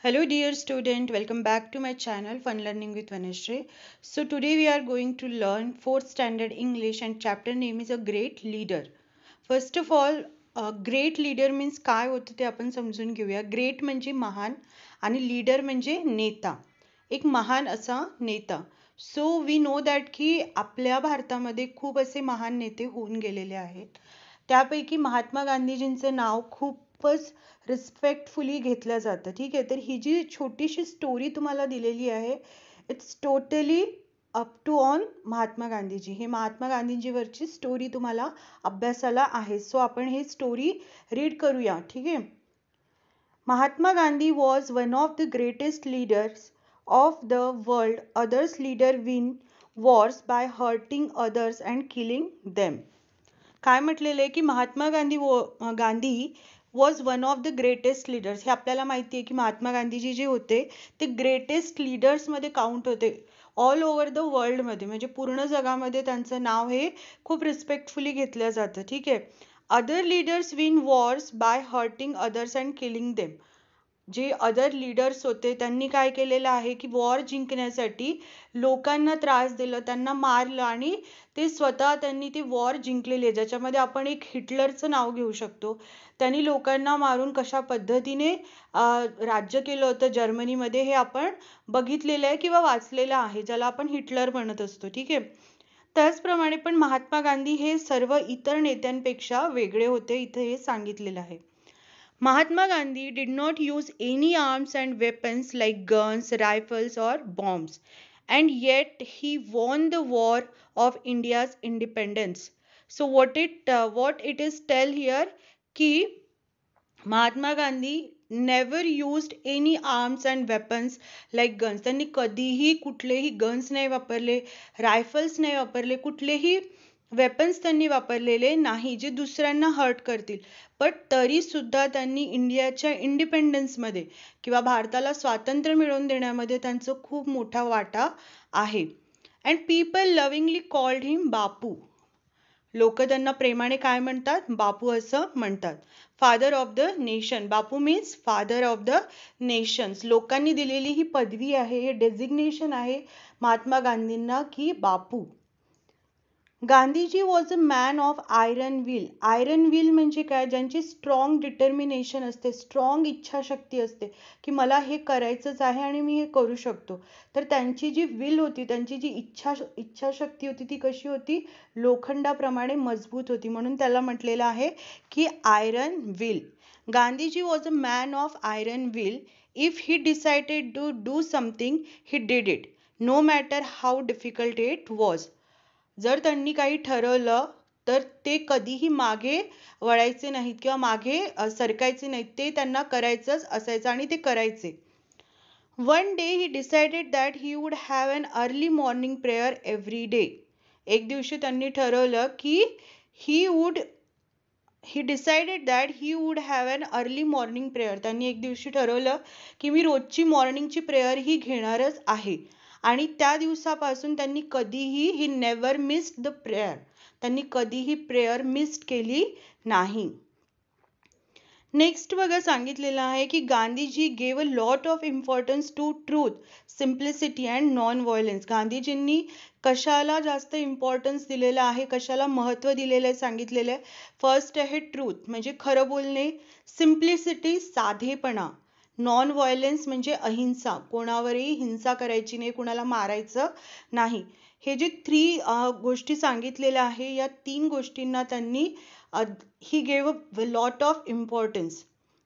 Hello dear student, welcome back to my channel Fun Learning with Vanishri. So today we are going to learn 4th standard English and chapter name is a great leader. First of all, great leader means काय होतं ते आपण समजून घेऊया. Great म्हणजे महान आणि leader म्हणजे नेता. एक महान असा नेता. सो वी नो दॅट की आपल्या भारतामध्ये खूप असे महान नेते होऊन गेलेले आहेत. त्यापैकी महात्मा गांधीजींचं नाव खूपच रिस्पेक्टफुली घेतलं जातं. ठीक आहे, तर ही जी छोटीशी स्टोरी तुम्हाला दिलेली आहे, it's totally up to on Mahatma Gandhiji. हे महात्मा गांधीजीवरची स्टोरी तुम्हाला अभ्यासाला आहे. सो आपण हे स्टोरी रीड करूया. ठीक आहे. Mahatma Gandhi was one of the greatest leaders of the world. Others leader win wars by hurting others and killing them. काय म्हटलेलं आहे की Mahatma Gandhi was one of the greatest leaders. हे आपल्याला माहिती आहे की महात्मा गांधीजी जे होते ते ग्रेटेस्ट लीडर्समध्ये काउंट होते ऑल ओव्हर द वर्ल्डमध्ये. म्हणजे पूर्ण जगामध्ये त्यांचं नाव हे खूप रिस्पेक्टफुली घेतलं जातं. ठीक आहे. Other leaders win wars by hurting others and killing them. जे अदर लीडर्स होते त्यांनी काय केलेलं आहे की वॉर जिंकण्यासाठी लोकांना त्रास दिलं, त्यांना मारलं आणि ते स्वतः त्यांनी ती वॉर जिंकलेली आहे. ज्याच्यामध्ये आपण एक हिटलरचं नाव घेऊ शकतो. त्यांनी लोकांना मारून कशा पद्धतीने राज्य केलं होतं जर्मनीमध्ये हे आपण बघितलेलं आहे किंवा वाचलेलं आहे, ज्याला आपण हिटलर म्हणत असतो. ठीक आहे. त्याचप्रमाणे पण महात्मा गांधी हे सर्व इतर नेत्यांपेक्षा वेगळे होते, इथे हे सांगितलेलं आहे. Mahatma Gandhi did not use any arms and weapons like guns, rifles, or bombs, and yet he won the war of India's independence. So what it is tell here कि Mahatma Gandhi never used any arms and weapons like guns. त्यांनी कधीही कुठलेही guns नाही वापरले, rifles नाही वापरले, कुठलेही weapons त्यांनी वापरलेले नाही जे दुसऱ्यांना हर्ट करतील. पण तरी सुद्धा त्यांनी इंडियाच्या इंडिपेंडन्समध्ये किंवा भारताला स्वातंत्र्य मिळवून देण्यामध्ये त्यांचा खूप मोठा वाटा आहे. अँड पीपल लविंगली कॉल्ड हिम बापू. लोक त्यांना प्रेमाने काय म्हणतात? बापू असं म्हणतात. Father of the nation. Bapu means father of the nations. लोकांनी दिलेली ही पदवी आहे, हे डेझिग्नेशन आहे महात्मा गांधींना की Bapu. Gandhiji was a man of iron will. Iron will म्हणजे काय? ज्यांची स्ट्रॉंग डिटर्मिनेशन असते, स्ट्रॉंग इच्छाशक्ती असते की मला हे करायचंच आहे आणि मी हे करू शकतो. तर त्यांची जी विल होती, त्यांची जी इच्छाशक्ती होती ती कशी होती? लोखंडाप्रमाणे मजबूत होती. म्हणून त्याला म्हटलेलं आहे की iron will. Gandhiji was a man of iron will. If he decided to do something he did it, no matter how difficult it was. जर त्यांनी काही ठरवलं तर ते कधीही मागे वळायचे नाहीत किंवा मागे सरकायचे नाहीत. ते त्यांना करायचंच असायचं आणि ते करायचे. One day he decided that he would have an early morning prayer every day. एक दिवशी त्यांनी ठरवलं की he decided that he would have an early morning prayer. त्यांनी एक दिवशी ठरवलं की मी रोजची मॉर्निंगची प्रेयर ही घेणारच आहे. आणि त्या दिवसापासून त्यांनी कधीही he never missed the prayer. त्यांनी कधीही प्रेयर मिस्ड केली नाही. नेक्स्ट बघा सांगितलेलं आहे की Gandhiji gave a lot of importance to truth, simplicity and non violence. गांधीजींनी कशाला जास्त इम्पॉर्टन्स दिलेलं आहे, कशाला महत्त्व दिलेलं आहे सांगितलेलं आहे. फर्स्ट आहे ट्रूथ म्हणजे खरं बोलणे, सिम्प्लिसिटी साधेपणा, नॉन व्हायलन्स म्हणजे अहिंसा, कोणावरही हिंसा करायची नाही, कोणाला मारायचं नाही. हे जे 3 गोष्टी सांगितलेल्या आहे, या 3 गोष्टींना त्यांनी he gave a lot of importance.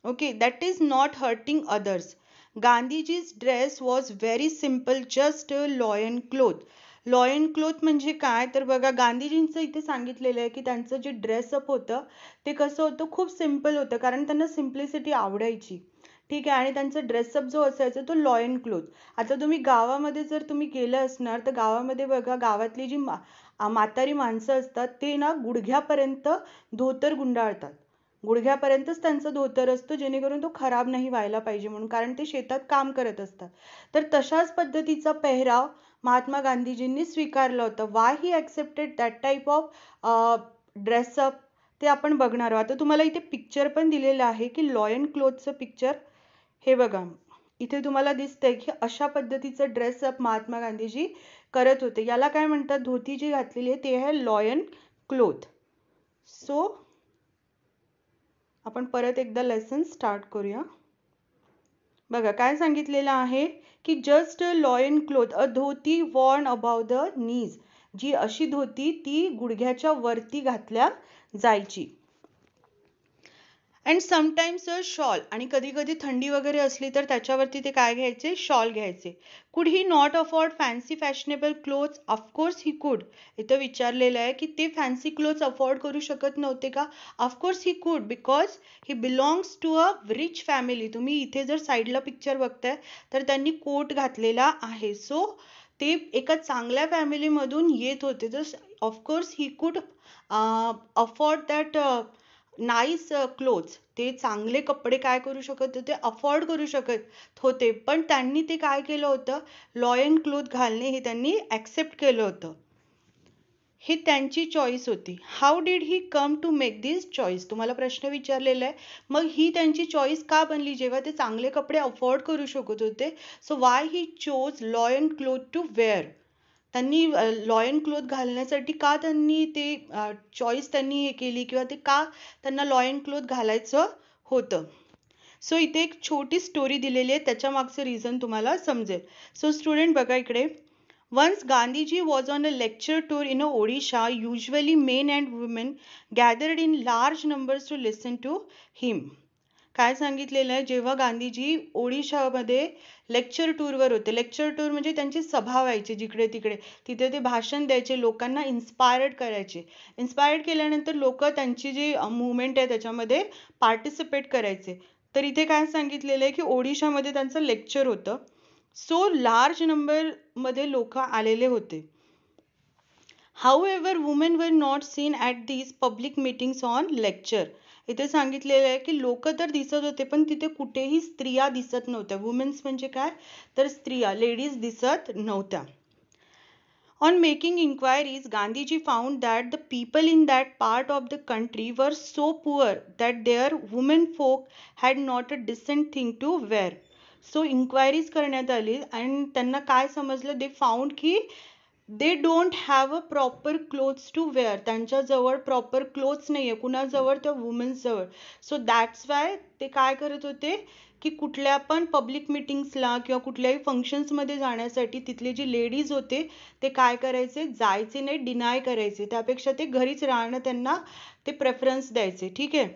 Okay, that is not hurting others. Gandhiji's dress was very simple, just a loin cloth. Lion cloth म्हणजे काय? तर बघा गांधीजींचं इथे सांगितलेलं आहे की त्यांचं जे ड्रेसअप होतं ते कसं होतं? खूप सिम्पल होतं, कारण त्यांना सिम्प्लिसिटी आवडायची. ठीक आहे. आणि त्यांचा ड्रेसअप जो असायचा तो लॉयन क्लोथ. आता तुम्ही गावामध्ये जर तुम्ही गेलं असणार तर गावामध्ये बघा गावातली जी म्हातारी माणसं असतात ते ना गुडघ्यापर्यंत धोतर गुंडाळतात. गुडघ्यापर्यंतच त्यांचं धोतर असतं, जेणेकरून तो खराब नाही व्हायला पाहिजे म्हणून, कारण ते शेतात काम करत असतात. तर तशाच पद्धतीचा पेहराव महात्मा गांधीजींनी स्वीकारला होता. Y he accepted that type of dress up ते आपण बघणार आहोत. आता तुम्हाला इथे पिक्चर पण दिलेलं आहे की लॉयन क्लोथचं पिक्चर. हे बघा इथे तुम्हाला दिसतंय की अशा पद्धतीचं ड्रेसअप महात्मा गांधीजी करत होते. याला काय म्हणतात, धोती जी घातलेली आहे ते आहे लॉयन क्लोथ. सो आपण परत एकदा लेसन स्टार्ट करूया. बघा काय सांगितलेलं आहे की just loin cloth, a dhoti worn above the knees, जी अशी धोती ती गुडघ्याच्या वरती घातल्या जायची. अँड समटाइम्स अ शॉल, आणि कधी कधी थंडी वगैरे असली तर त्याच्यावरती ते काय घ्यायचे, शॉल घ्यायचे. Could he not afford fancy fashionable clothes, of course he कुड. इथं विचारलेलं आहे की ते फॅन्सी क्लोथ्स अफोर्ड करू शकत नव्हते का? Of course he could, because he belongs to a rich family. तुम्ही इथे जर साईडला पिक्चर बघताय तर त्यांनी कोट घातलेला आहे. सो ते एका चांगल्या फॅमिलीमधून येत होते. तर ऑफकोर्स ही कुड अफोर्ड दॅट नाईस क्लोथ्स. ते चांगले कपडे काय करू शकत होते, अफोर्ड करू शकत होते. पण त्यांनी ते काय केलं होतं, लॉयन क्लोथ घालणे हे त्यांनी ॲक्सेप्ट केलं होतं. ही त्यांची चॉईस होती. How did he come to make this choice. तुम्हाला प्रश्न विचारलेला आहे, मग ही त्यांची चॉईस का बनली जेव्हा ते चांगले कपडे अफोर्ड करू शकत होते. So why he chose loincloth to wear. त्यांनी लॉयन क्लोथ घालण्यासाठी का त्यांनी ते चॉईस त्यांनी हे केली, किंवा ते का त्यांना लॉयन क्लोथ घालायचं होतं. सो इथे एक छोटी स्टोरी दिलेली आहे, त्याच्या मागचं रिझन तुम्हाला समजेल. सो स्टुडंट बघा इकडे. Once Gandhiji was on a lecture tour in Odisha. Usually men and women gathered in large numbers to listen to him. काय सांगितलेलं आहे, जेव्हा गांधीजी ओडिशामध्ये लेक्चर टूरवर होते. लेक्चर टूर म्हणजे त्यांची सभा व्हायची जिकडे तिकडे, तिथे ते भाषण द्यायचे, लोकांना इन्स्पायर्ड करायचे. इन्स्पायर्ड केल्यानंतर लोक त्यांची जी मुवमेंट आहे त्याच्यामध्ये पार्टिसिपेट करायचे. तर इथे काय सांगितलेलं आहे की ओडिशामध्ये त्यांचं लेक्चर होतं. सो लार्ज नंबर मध्ये लोक आलेले होते. However, women were not seen at these public meetings on lecture. इथे सांगितलेलं आहे की लोक तर दिसत होते पण तिथे कुठेही स्त्रिया दिसत नव्हत्या. वुमेन्स म्हणजे काय, तर स्त्रिया, लेडीज दिसत नव्हत्या. On making inquiries, Gandhiji found that the people in that part of the country were so poor that their women folk had not a decent thing to wear. So inquiries करण्यात आली आणि त्यांना काय समजलं, they found की they don't have a proper clothes to wear. त्यांच्याजवळ proper clothes नाहीये. कुणाजवळ, त्या वुमेन्स जवळ. सो दॅट्स वाय ते काय करत होते की कुठल्या पण पब्लिक मीटिंग्सला किंवा कुठल्याही फंक्शन्स मध्ये जाण्यासाठी तिथले जे लेडीज होते ते काय करायचे, जायचे नाही, डिनाय करायचे. त्यापेक्षा ते घरीच राहणं त्यांना ते प्रेफरन्स द्यायचे. ठीक आहे.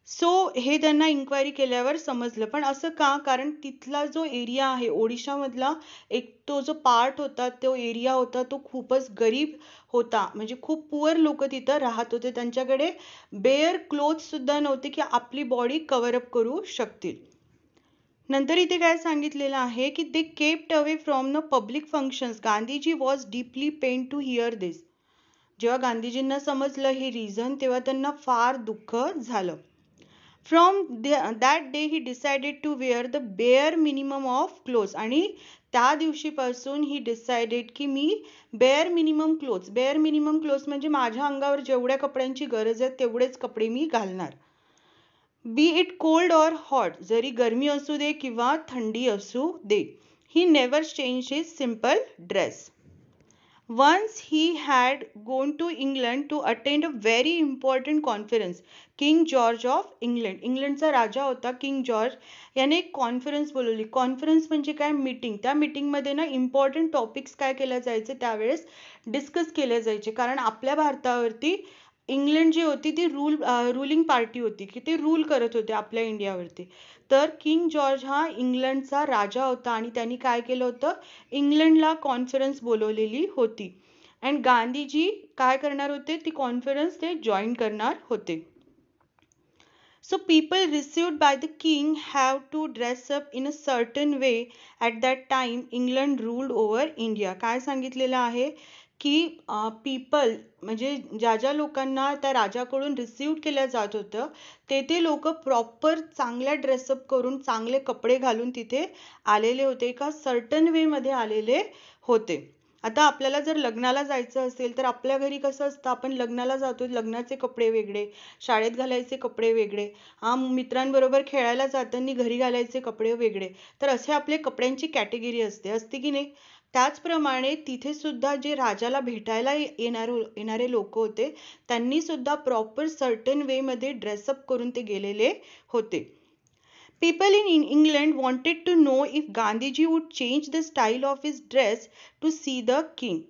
सो हे त्यांना इन्क्वायरी केल्यावर समजलं. पण असं का, कारण तिथला जो एरिया आहे ओडिशामधला, एक तो जो पार्ट होता, तो एरिया होता, तो खूपच गरीब होता. म्हणजे खूप पुअर लोक तिथं राहत होते. त्यांच्याकडे बेअर क्लोथ सुद्धा नव्हते की आपली बॉडी कव्हर अप करू शकतील. नंतर इथे काय सांगितलेलं आहे की they kept away from the public functions. Gandhiji was deeply pain to hear this. जेव्हा गांधीजींना समजलं हे रिझन, तेव्हा त्यांना फार दुःख झालं. From that day he decided to wear the bare minimum of clothes. आणि त्या दिवशीपासून he decided की मी bare minimum clothes, bare minimum clothes म्हणजे माझ्या अंगावर जेवढ्या कपड्यांची गरज आहे तेवढेच कपडे मी घालणार. Be it cold or hot, जरी गरमी असू दे किंवा थंडी असू दे. He never changed his simple dress. Once he had gone to England to attend a very important conference. King George of England, इंग्लंडचा राजा होता किंग जॉर्ज, याने एक कॉन्फरन्स बोलवली. कॉन्फरन्स म्हणजे काय, मीटिंग. त्या मीटिंगमध्ये ना इम्पॉर्टंट टॉपिक्स काय केले जायचे त्यावेळेस, डिस्कस केले जायचे. कारण आपल्या भारतावरती इंग्लंड जी होती ती रुलिंग पार्टी होती की ते रूल करत होते आपल्या इंडियावरती. तर किंग जॉर्ज हा इंग्लंडचा राजा होता आणि त्यांनी काय केलं होतं, इंग्लंडला कॉन्फरन्स बोलवलेली होती. अँड गांधीजी काय करणार होते, ती कॉन्फरन्स ते जॉईन करणार होते. So people received by the king have to dress up in a certain way. At that time England ruled over India. काय सांगितलेलं आहे की पीपल म्हणजे ज्या ज्या लोकांना त्या राजाकडून रिसीव्ह केल्या जात होतं ते लोक प्रॉपर चांगल्या ड्रेसअप करून, चांगले कपडे घालून तिथे आलेले होते, एका सर्टन वे मध्ये आलेले होते. आता आपल्याला जर लग्नाला जायचं असेल तर आपल्या घरी कसं असतं, आपण लग्नाला जातो, लग्नाचे कपडे वेगळे, शाळेत घालायचे कपडे वेगळे, मित्रांबरोबर खेळायला जाताना घरी घालायचे कपडे वेगळे. तर असे आपले कपड्यांची कॅटेगरी असते की नाही. त्याचप्रमाणे तिथे सुद्धा जे राजाला भेटायला येणारे लोक होते, त्यांनी सुद्धा प्रॉपर सर्टन वे मध्ये ड्रेसअप करून ते गेलेले होते. People in England wanted to know if Gandhiji would change the style of his dress to see the king.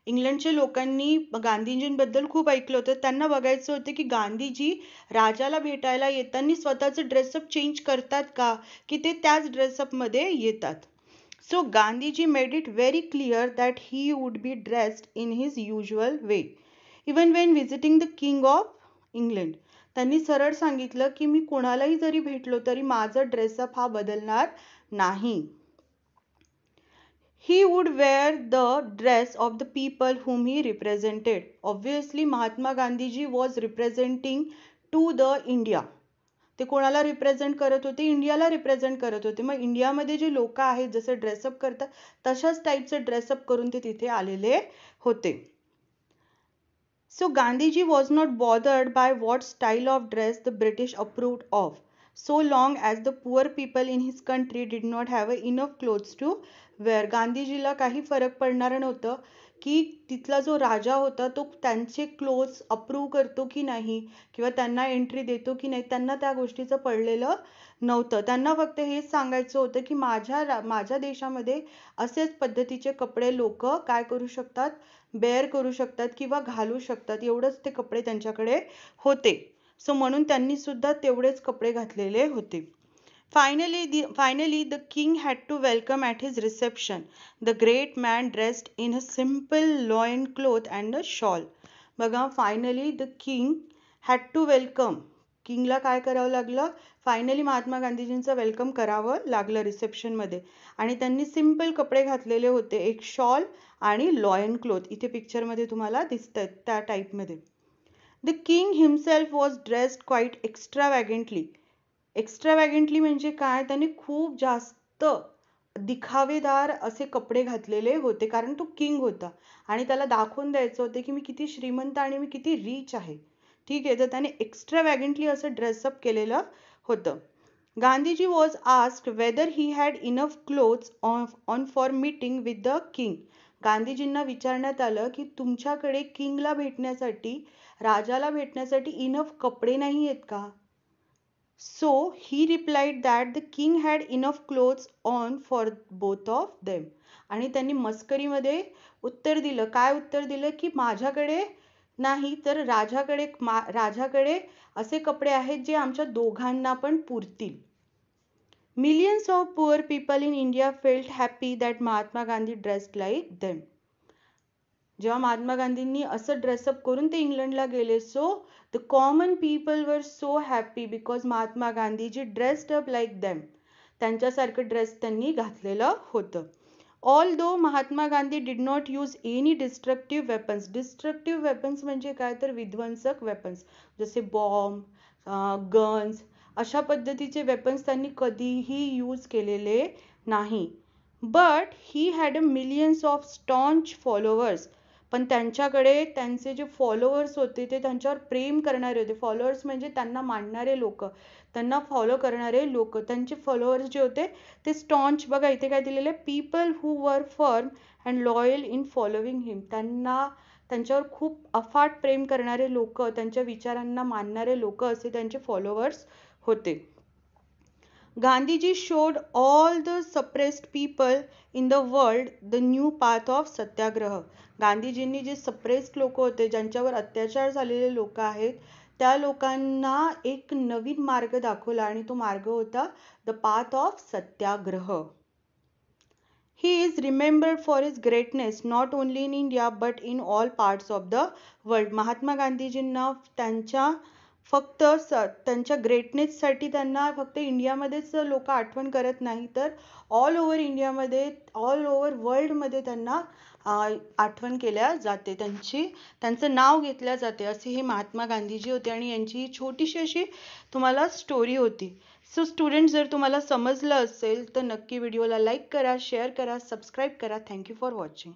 इंग्लंडच्या लोकांनी गांधीजींबद्दल खूप ऐकलं होतं. त्यांना बघायचं होतं की गांधीजी राजाला भेटायला येताना स्वतःचं ड्रेसअप चेंज करतात का, की ते त्याच ड्रेसअपमध्ये येतात. So Gandhiji made it very clear that he would be dressed in his usual way, even when visiting the King of England. त्यांनी सरळ सांगितलं की मी कोणालाही जरी भेटलो तरी माझा ड्रेसअप हा बदलणार नाही. He would wear the dress of the people whom he represented. Obviously Mahatma Gandhiji was representing to the India. ते कोणाला रिप्रेझेंट करत होते, इंडियाला रिप्रेझेंट करत होते. मग इंडियामध्ये जे लोक आहेत जसे ड्रेसअप करतात तशाच टाईपचे ड्रेसअप करून ते तिथे आलेले होते. So Gandhiji was not bothered by what style of dress the British approved of, so long as the poor people in his country did not have enough clothes to wear. गांधीजीला काही फरक पडणार नव्हतं की तिथला जो राजा होता तो त्यांचे क्लोथ्स अप्रूव्ह करतो की नाही किंवा त्यांना एंट्री देतो की नाही, त्यांना त्या गोष्टीचं पडलेलं नव्हतं. त्यांना फक्त हेच सांगायचं होतं की माझ्या देशामध्ये असेच पद्धतीचे कपडे लोक काय करू शकतात, बेअर करू शकतात किंवा घालू शकतात, एवढंच ते कपडे त्यांच्याकडे होते. सो म्हणून त्यांनी सुद्धा तेवढेच कपडे घातलेले होते. Finally, the king had to welcome at his reception the great man dressed in a simple loin cloth and a shawl. बघा, finally the king had to welcome. किंगला काय करावं लागलं, फायनली महात्मा गांधीजींचं वेलकम करावं लागलं रिसेप्शनमध्ये. आणि त्यांनी सिंपल कपडे घातलेले होते, एक शॉल आणि लॉयन क्लोथ. इथे पिक्चरमध्ये तुम्हाला दिसतात त्या टाईपमध्ये. The king himself was dressed quite extravagantly. Extravagantly म्हणजे काय, त्यांनी खूप जास्त दिखावेदार असे कपडे घातलेले होते, कारण तो किंग होता आणि त्याला दाखवून द्यायचं होते की मी किती श्रीमंत आणि मी किती रिच आहे. ठीक आहे, तर त्याने एक्स्ट्रावॅगंटली असं ड्रेसअप केलेलं होतं. Gandhiji was asked weather he had enough clothes on for meeting with the king. गांधीजींना विचारण्यात आलं की तुमच्याकडे किंगला भेटण्यासाठी, राजाला भेटण्यासाठी इनफ कपडे नाही आहेत का. So he replied that the king had enough clothes on for both of them. आणि त्यांनी मस्करीमध्ये उत्तर दिलं. काय उत्तर दिलं की माझ्याकडे नाही तर राजाकडे असे कपडे आहेत जे आमच्या दोघांना पण पुरतील. Millions of poor people in India felt happy that Mahatma Gandhi dressed like them. जेव्हा महात्मा गांधींनी असं ड्रेसअप करून ते इंग्लंडला गेले, so the common people were so happy because Mahatma Gandhiji dressed up like them. त्यांच्यासारखं ड्रेस त्यांनी घातलेलं होतं. Although Mahatma Gandhi did not use any destructive weapons. Destructive weapons म्हणजे काय, तर विध्वंसक वेपन्स जसे बॉम्ब, गन्स, अशा पद्धतीचे वेपन्स त्यांनी कधीही यूज केलेले नाही. But he had a millions of staunch followers. पण त्यांच्याकडे त्यांचे जे फॉलोअर्स होते ते त्यांच्यावर प्रेम करणारे होते. फॉलोअर्स म्हणजे त्यांना मानणारे लोक, त्यांना फॉलो करणारे लोक. त्यांचे फॉलोअर्स जे होते ते स्टॉन्च, बघा इथे काय दिलेले, people who were firm and loyal in following him. त्यांच्यावर खूप अफाट प्रेम करणारे लोक, त्यांच्या विचारांना मानणारे लोक असे त्यांचे फॉलोअर्स होते. Gandhiji showed all the suppressed people in the world the new path of सत्याग्रह. गांधीजींनी जे सप्रेस्ड लोक होते, ज्यांच्यावर अत्याचार झालेले लोक आहेत, त्या लोकांना एक नवीन मार्ग दाखवला आणि तो मार्ग होता the path of Satyagraha. He is remembered for his greatness not only in India but in all parts of the world. Mahatma गांधीजींना त्यांच्या ग्रेटनेससाठी त्यांना फक्त इंडियामध्येच लोक आठवण करत नाही, तर ऑल ओव्हर इंडियामध्ये, ऑल ओव्हर वर्ल्डमध्ये त्यांना आठवण केल्या जाते, त्यांचं नाव घेतल्या जाते. असे हे महात्मा गांधीजी होते आणि यांची छोटीशी अशी तुम्हाला स्टोरी होती. सो स्टुडंट, जर तुम्हाला समजलं असेल तर नक्की व्हिडिओला लाईक करा, शेअर करा, सबस्क्राईब करा. Thank you for watching.